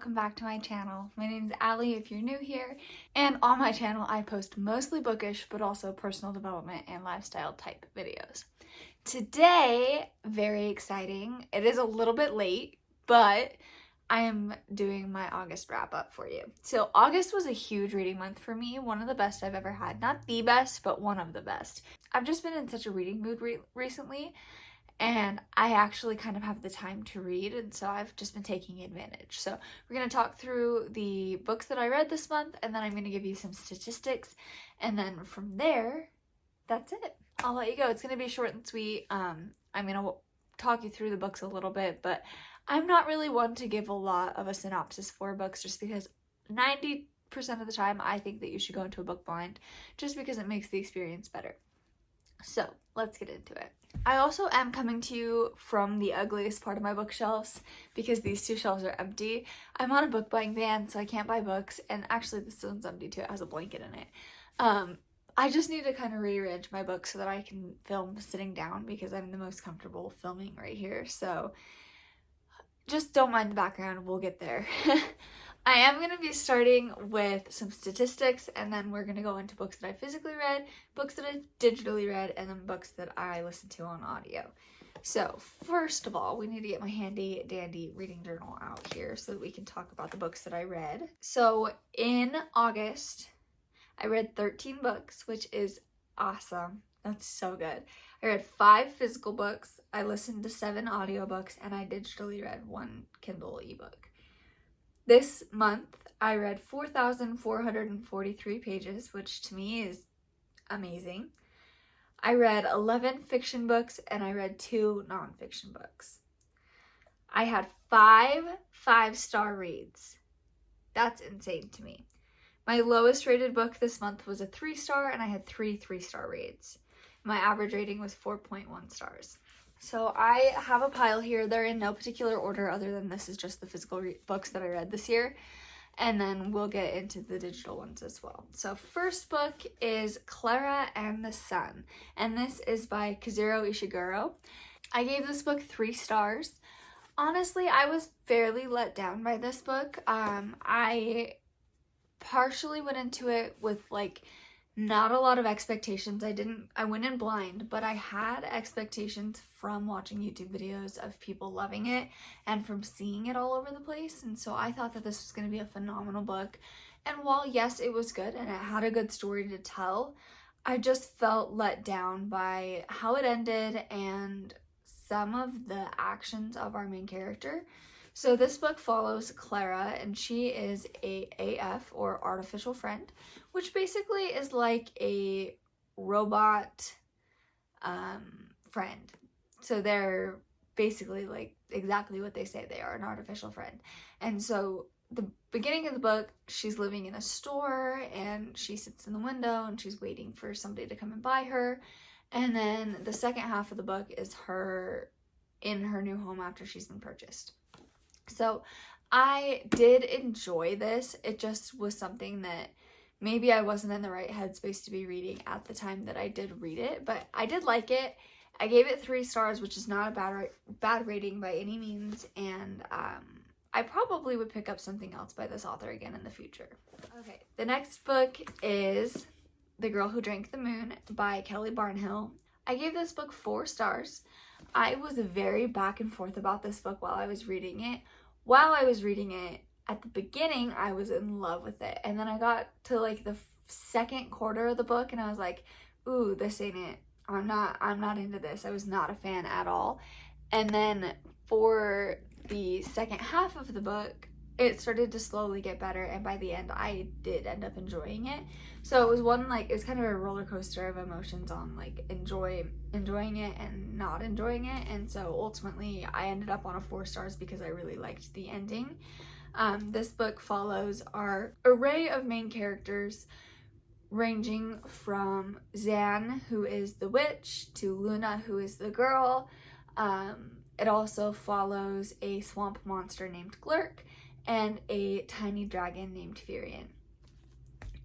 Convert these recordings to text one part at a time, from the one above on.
welcome back to my channel. My name is Allie if you're new here, and on my channel I post mostly bookish but also personal development and lifestyle type videos. Today, very exciting, it is a little bit late, but I am doing my August wrap up for you. So August was a huge reading month for me, one of the best I've ever had. Not the best, but one of the best. I've just been in such a reading mood recently, and I actually kind of have the time to read, and so I've just been taking advantage. So we're going to talk through the books that I read this month, and then I'm going to give you some statistics, and then from there, that's it. I'll let you go. It's going to be short and sweet. I'm going to talk you through the books a little bit, but I'm not really one to give a lot of a synopsis for books just because 90% of the time I think that you should go into a book blind just because it makes the experience better. So let's get into it. I also am coming to you from the ugliest part of my bookshelves because these two shelves are empty. I'm on a book buying ban, so I can't buy books, and actually this one's empty too. It has a blanket in it. I just need to kind of rearrange my books so that I can film sitting down because I'm the most comfortable filming right here. So just don't mind the background, we'll get there. I am going to be starting with some statistics, and then we're going to go into books that I physically read, books that I digitally read, and then books that I listened to on audio. So first of all, we need to get my handy dandy reading journal out here so that we can talk about the books that I read. So in August, I read 13 books, which is awesome. That's so good. I read 5 physical books, I listened to 7 audiobooks, and I digitally read 1 Kindle ebook. This month, I read 4,443 pages, which to me is amazing. I read 11 fiction books, and I read 2 nonfiction books. I had 5 5-star reads. That's insane to me. My lowest rated book this month was a 3-star, and I had 3 3-star reads. My average rating was 4.1 stars. So I have a pile here. They're in no particular order other than this is just the physical books that I read this year. And then we'll get into the digital ones as well. So first book is Clara and the Sun. And this is by Kazuo Ishiguro. I gave this book 3 stars. Honestly, I was fairly let down by this book. I partially went into it with not a lot of expectations. I went in blind, but I had expectations from watching YouTube videos of people loving it and from seeing it all over the place. And so I thought that this was going to be a phenomenal book. And while yes, it was good and it had a good story to tell, I just felt let down by how it ended and some of the actions of our main character. So this book follows Clara, and she is a AF, or artificial friend, which basically is like a robot friend. So they're basically like exactly what they say they are, an artificial friend. And so the beginning of the book, she's living in a store, and she sits in the window, and she's waiting for somebody to come and buy her. And then the second half of the book is her in her new home after she's been purchased. So I did enjoy this. It just was something that maybe I wasn't in the right headspace to be reading at the time that I did read it, but I did like it. I gave it 3 stars, which is not a bad rating by any means, and I probably would pick up something else by this author again in the future. Okay, the next book is The Girl Who Drank the Moon by Kelly Barnhill. I gave this book 4 stars. I was very back and forth about this book while I was reading it. While I was reading it, at the beginning, I was in love with it. And then I got to the second quarter of the book, and I was like, ooh, this ain't it. I'm not into this. I was not a fan at all. And then for the second half of the book, it started to slowly get better, and by the end I did end up enjoying it. So it was it was kind of a roller coaster of emotions on enjoying it and not enjoying it. And so ultimately I ended up on a 4 stars because I really liked the ending. This book follows our array of main characters, ranging from Zan, who is the witch, to Luna, who is the girl. It also follows a swamp monster named Glurk and a tiny dragon named Furion.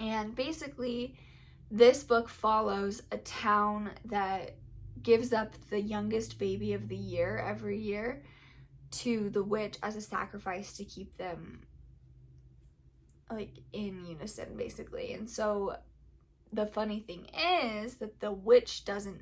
And basically, this book follows a town that gives up the youngest baby of the year every year to the witch as a sacrifice to keep them like in unison basically. And so the funny thing is that the witch doesn't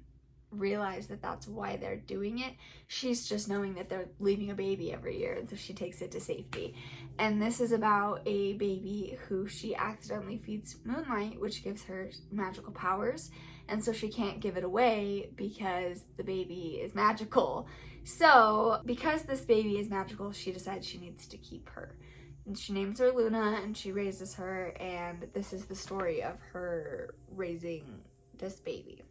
realize that that's why they're doing it. She's just knowing that they're leaving a baby every year, and so she takes it to safety. And this is about a baby who she accidentally feeds moonlight, which gives her magical powers, and so she can't give it away because the baby is magical. So because this baby is magical, she decides she needs to keep her. And she names her Luna, and she raises her, and this is the story of her raising this baby.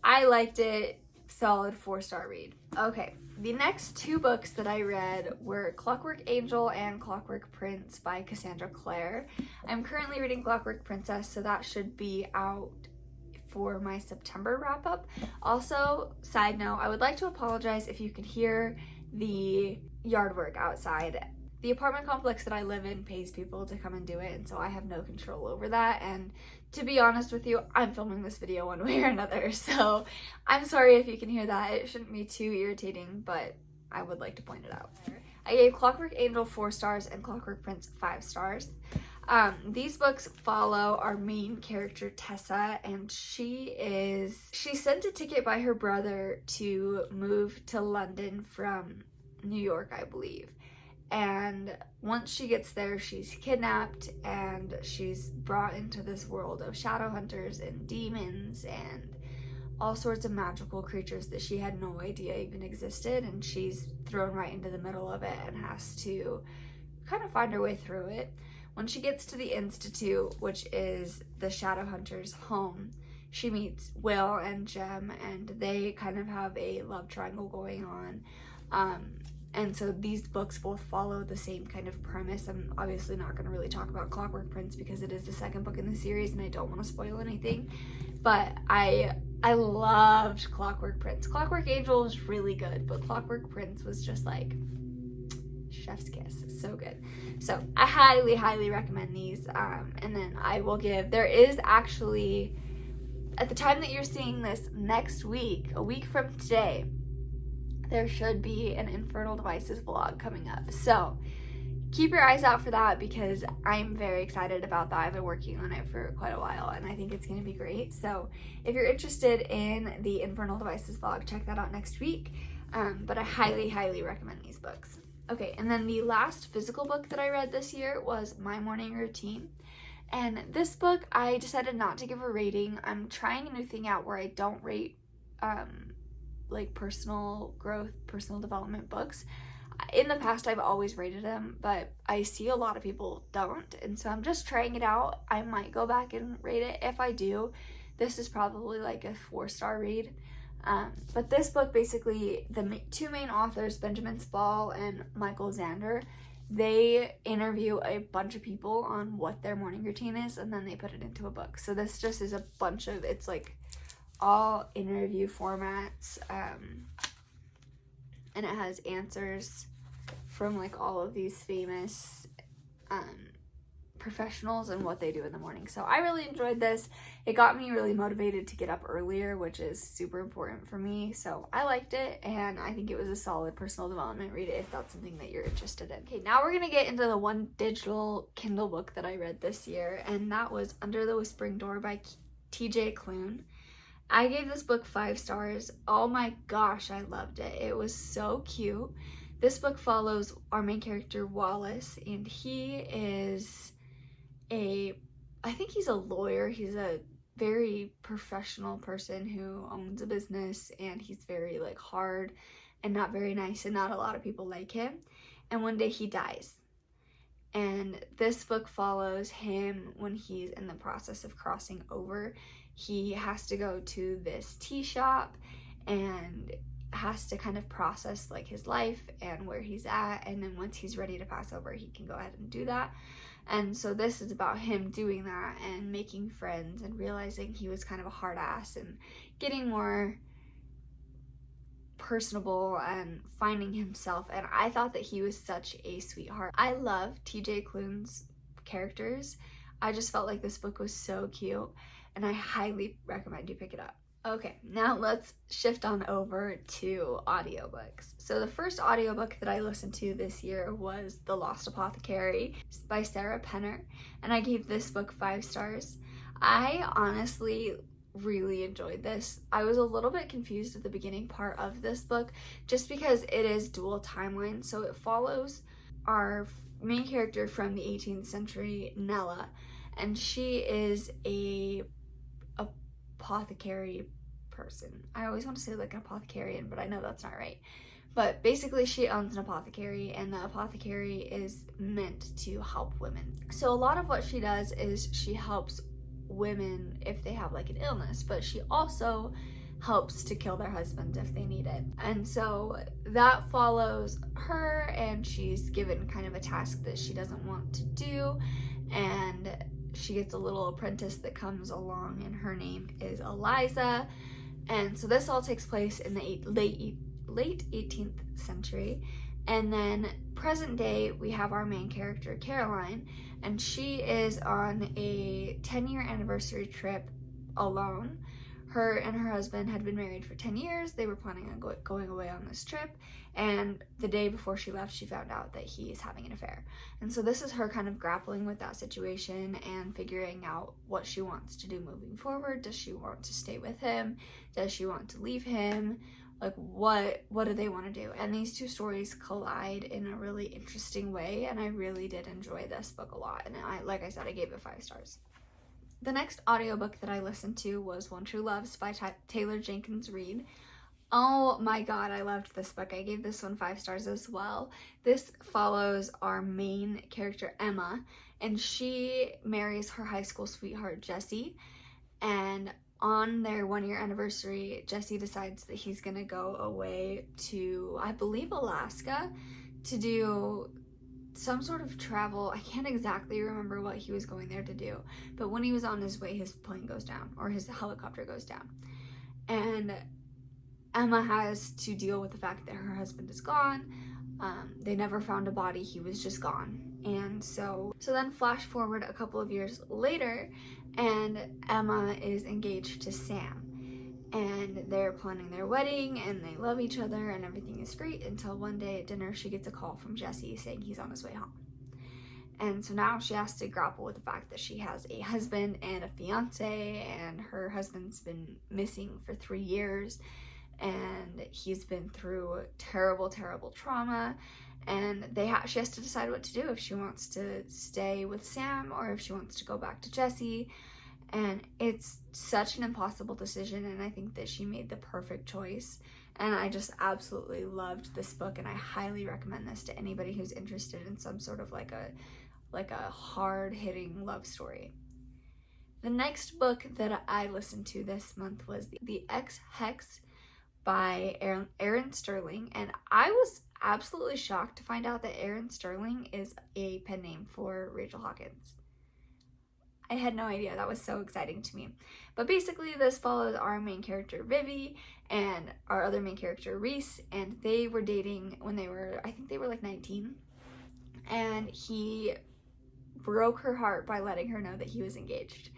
I liked it. Solid 4-star read. Okay, the next 2 books that I read were Clockwork Angel and Clockwork Prince by Cassandra Clare. I'm currently reading Clockwork Princess, so that should be out for my September wrap-up. Also, side note, I would like to apologize if you could hear the yard work outside. The apartment complex that I live in pays people to come and do it, and so I have no control over that. And to be honest with you, I'm filming this video one way or another, so I'm sorry if you can hear that. It shouldn't be too irritating, but I would like to point it out. I gave Clockwork Angel 4 stars and Clockwork Prince 5 stars. These books follow our main character, Tessa, and she sent a ticket by her brother to move to London from New York, I believe. And once she gets there, she's kidnapped and she's brought into this world of shadow hunters and demons and all sorts of magical creatures that she had no idea even existed, and she's thrown right into the middle of it and has to kind of find her way through it. When she gets to the Institute, which is the shadow hunters' home, she meets Will and Jem, and they kind of have a love triangle going on. And so these books both follow the same kind of premise. I'm obviously not going to really talk about Clockwork Prince because it is the 2nd book in the series and I don't want to spoil anything. But I loved Clockwork Prince. Clockwork Angel was really good, but Clockwork Prince was just like chef's kiss. It's so good. So I highly, highly recommend these. And then I will give, there is actually, at the time that you're seeing this, next week, a week from today, there should be an Infernal Devices vlog coming up. So keep your eyes out for that because I'm very excited about that. I've been working on it for quite a while and I think it's going to be great. So if you're interested in the Infernal Devices vlog, check that out next week. But I highly, highly recommend these books. Okay, and then the last physical book that I read this year was My Morning Routine. And this book, I decided not to give a rating. I'm trying a new thing out where I don't rate like personal growth, personal development books. In the past, I've always rated them, but I see a lot of people don't, and so I'm just trying it out. I might go back and rate it. If I do, this is probably like a 4-star read. But this book, basically, the 2 main authors, Benjamin Spall and Michael Zander, they interview a bunch of people on what their morning routine is, and then they put it into a book. So this just is a bunch of, it's like all interview formats, and it has answers from like all of these famous professionals and what they do in the morning. So I really enjoyed this. It got me really motivated to get up earlier, which is super important for me. So I liked it, and I think it was a solid personal development read if that's something that you're interested in. Okay, now we're gonna get into the one digital Kindle book that I read this year, and that was Under the Whispering Door by TJ Klune. I gave this book 5 stars. Oh my gosh, I loved it. It was so cute. This book follows our main character, Wallace, and he is I think he's a lawyer. He's a very professional person who owns a business, and he's very like hard and not very nice, and not a lot of people like him. And one day he dies. And this book follows him when he's in the process of crossing over. He has to go to this tea shop and has to kind of process like his life and where he's at, and then once he's ready to pass over, he can go ahead and do that. And so this is about him doing that and making friends and realizing he was kind of a hard ass and getting more personable and finding himself. And I thought that he was such a sweetheart. I love TJ Klune's characters. I just felt like this book was so cute, and I highly recommend you pick it up. Okay, now let's shift on over to audiobooks. So the first audiobook that I listened to this year was The Lost Apothecary by Sarah Penner, and I gave this book 5 stars. I honestly really enjoyed this. I was a little bit confused at the beginning part of this book just because it is dual timeline, so it follows our main character from the 18th century, Nella, and she is a apothecary person. I always want to say like an apothecarian, but I know that's not right. But basically she owns an apothecary, and the apothecary is meant to help women. So a lot of what she does is she helps women if they have like an illness, but she also helps to kill their husbands if they need it. And so that follows her, and she's given kind of a task that she doesn't want to do, and she gets a little apprentice that comes along, and her name is Eliza. And so this all takes place in the late 18th century. And then present day, we have our main character, Caroline, and she is on a 10-year anniversary trip alone. Her and her husband had been married for 10 years. They were planning on going away on this trip, and the day before she left, she found out that he is having an affair. And so this is her kind of grappling with that situation and figuring out what she wants to do moving forward. Does she want to stay with him? Does she want to leave him? Like, what do they want to do? And these two stories collide in a really interesting way, and I really did enjoy this book a lot. And like I said, I gave it 5 stars. The next audiobook that I listened to was One True Loves by Taylor Jenkins Reid. Oh my god, I loved this book. I gave this one 5 stars as well. This follows our main character, Emma, and she marries her high school sweetheart, Jesse. And on their 1-year anniversary, Jesse decides that he's gonna go away to, I believe, Alaska to do some sort of travel. I can't exactly remember what he was going there to do, but when he was on his way, his plane goes down, or his helicopter goes down, and Emma has to deal with the fact that her husband is gone. They never found a body, he was just gone. And so then flash forward a couple of years later, and Emma is engaged to Sam, and they're planning their wedding, and they love each other, and everything is great until one day at dinner she gets a call from Jesse saying he's on his way home. And so now she has to grapple with the fact that she has a husband and a fiance, and her husband's been missing for 3 years, and he's been through terrible trauma, and she has to decide what to do, if she wants to stay with Sam or if she wants to go back to Jesse. And it's such an impossible decision, and I think that she made the perfect choice. And I just absolutely loved this book, and I highly recommend this to anybody who's interested in some sort of like a hard-hitting love story. The next book that I listened to this month was The Ex-Hex by Aaron Sterling, and I was absolutely shocked to find out that Aaron Sterling is a pen name for Rachel Hawkins. I had no idea. That was so exciting to me. But basically this follows our main character Vivi and our other main character Reese, and they were dating when I think they were like 19, and he broke her heart by letting her know that he was engaged.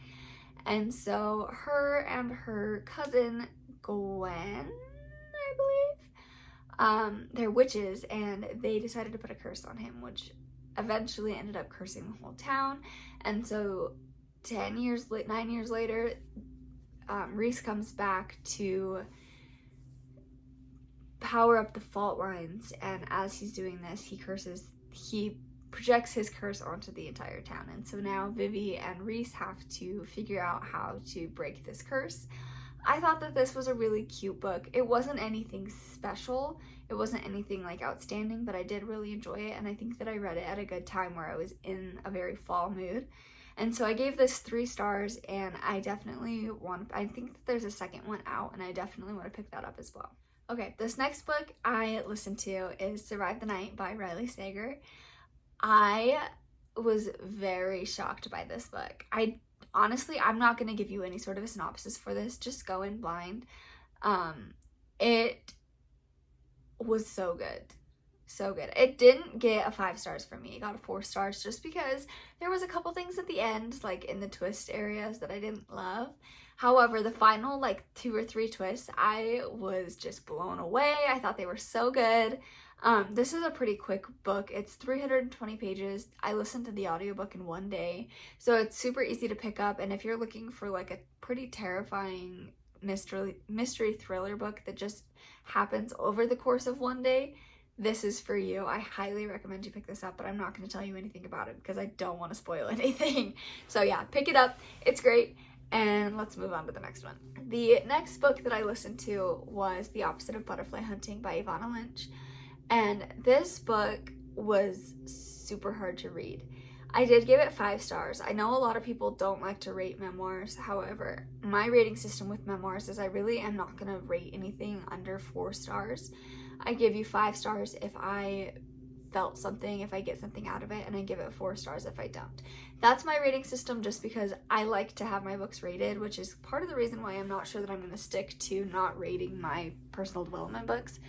And so her and her cousin Gwen, I believe, they're witches, and they decided to put a curse on him, which eventually ended up cursing the whole town. And so 9 years later, Reese comes back to power up the fault lines, and as he's doing this, he projects his curse onto the entire town. And so now Vivi and Reese have to figure out how to break this curse. I thought that this was a really cute book. It wasn't anything special, it wasn't anything like outstanding, but I did really enjoy it, and I think that I read it at a good time where I was in a very fall mood. And so I gave this 3 stars, and I think that there's a second one out, and I definitely want to pick that up as well. Okay, this next book I listened to is Survive the Night by Riley Sager. I was very shocked by this book. Honestly, I'm not going to give you any sort of a synopsis for this, just go in blind. It was so good. So good. It didn't get a 5 stars from me. It got a 4 stars just because there was a couple things at the end, like in the twist areas, that I didn't love. However, the final like 2 or 3 twists, I was just blown away. I thought they were so good. This is a pretty quick book. It's 320 pages. I listened to the audiobook in one day, so it's super easy to pick up. And if you're looking for like a pretty terrifying mystery thriller book that just happens over the course of one day, this is for you. I highly recommend you pick this up, but I'm not going to tell you anything about it because I don't want to spoil anything. So yeah, pick it up. It's great. And let's move on to the next one. The next book that I listened to was The Opposite of Butterfly Hunting by Ivana Lynch. And this book was super hard to read. I did give it 5 stars. I know a lot of people don't like to rate memoirs. However, my rating system with memoirs is I really am not going to rate anything under 4 stars. I give you 5 stars if I felt something, if I get something out of it, and I give it 4 stars if I don't. That's my rating system just because I like to have my books rated, which is part of the reason why I'm not sure that I'm going to stick to not rating my personal development books.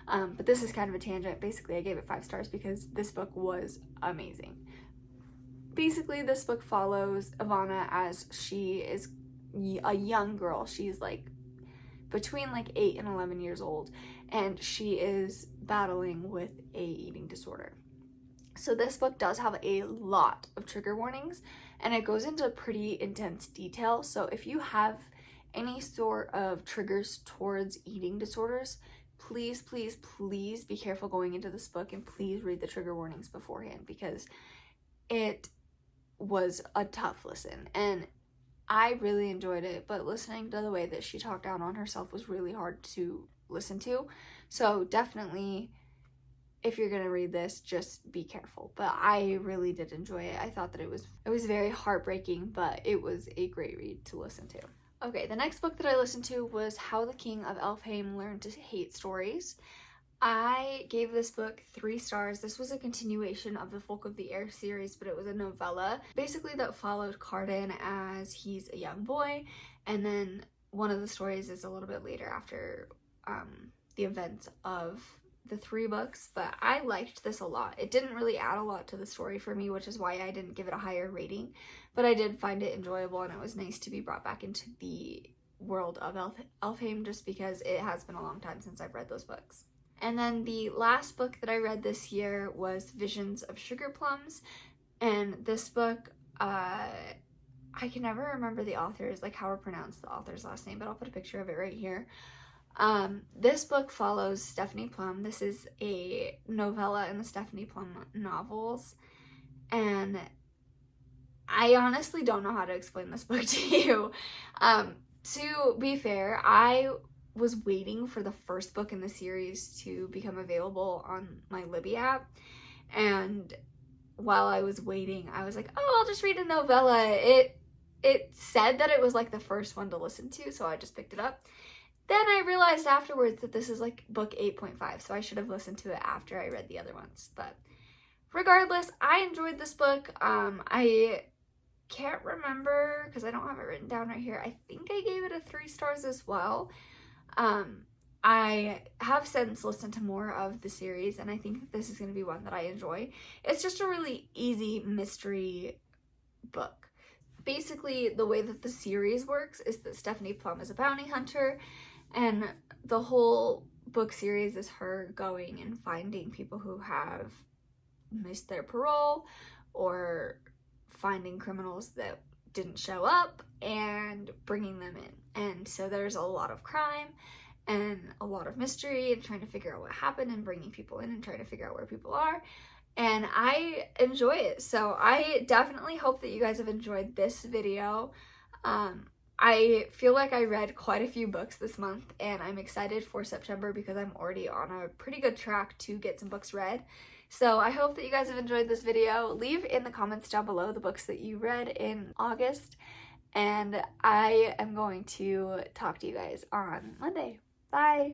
But this is kind of a tangent. Basically, I gave it 5 stars because this book was amazing. Basically, this book follows Ivana as she is a young girl. She's like between like 8 and 11 years old, and she is battling with a eating disorder. So this book does have a lot of trigger warnings, and it goes into pretty intense detail. So if you have any sort of triggers towards eating disorders, please, please, please be careful going into this book, and please read the trigger warnings beforehand because it was a tough listen. And I really enjoyed it, but listening to the way that she talked down on herself was really hard to listen to. So definitely, if you're gonna read this, just be careful. But I really did enjoy it. I thought that it was very heartbreaking, but it was a great read to listen to. Okay, the next book that I listened to was How the King of Elfhame Learned to Hate Stories. I gave this book 3 stars. This was a continuation of the Folk of the Air series, but it was a novella, basically that followed Cardan as he's a young boy, and then one of the stories is a little bit later after the events of the 3 books, but I liked this a lot. It didn't really add a lot to the story for me, which is why I didn't give it a higher rating, but I did find it enjoyable, and it was nice to be brought back into the world of Elfhame just because it has been a long time since I've read those books. And then the last book that I read this year was Visions of Sugar Plums, and this book, I can never remember the author's, like how to pronounce the author's last name, but I'll put a picture of it right here. This book follows Stephanie Plum. This is a novella in the Stephanie Plum novels, and I honestly don't know how to explain this book to you. To be fair, I was waiting for the first book in the series to become available on my Libby app, and while I was waiting, I was like, oh, I'll just read a novella. It said that it was like the first one to listen to, so I just picked it up. Then I realized afterwards that this is like book 8.5, so I should have listened to it after I read the other ones. But regardless, I enjoyed this book. I can't remember because I don't have it written down right here. I think I gave it a 3 stars as well. I have since listened to more of the series, and I think that this is going to be one that I enjoy. It's just a really easy mystery book. Basically, the way that the series works is that Stephanie Plum is a bounty hunter, and the whole book series is her going and finding people who have missed their parole or finding criminals that didn't show up and bringing them in. And so there's a lot of crime and a lot of mystery and trying to figure out what happened and bringing people in and trying to figure out where people are. And I enjoy it. So I definitely hope that you guys have enjoyed this video. I feel like I read quite a few books this month, and I'm excited for September because I'm already on a pretty good track to get some books read. So I hope that you guys have enjoyed this video. Leave in the comments down below the books that you read in August, and I am going to talk to you guys on Monday. Bye!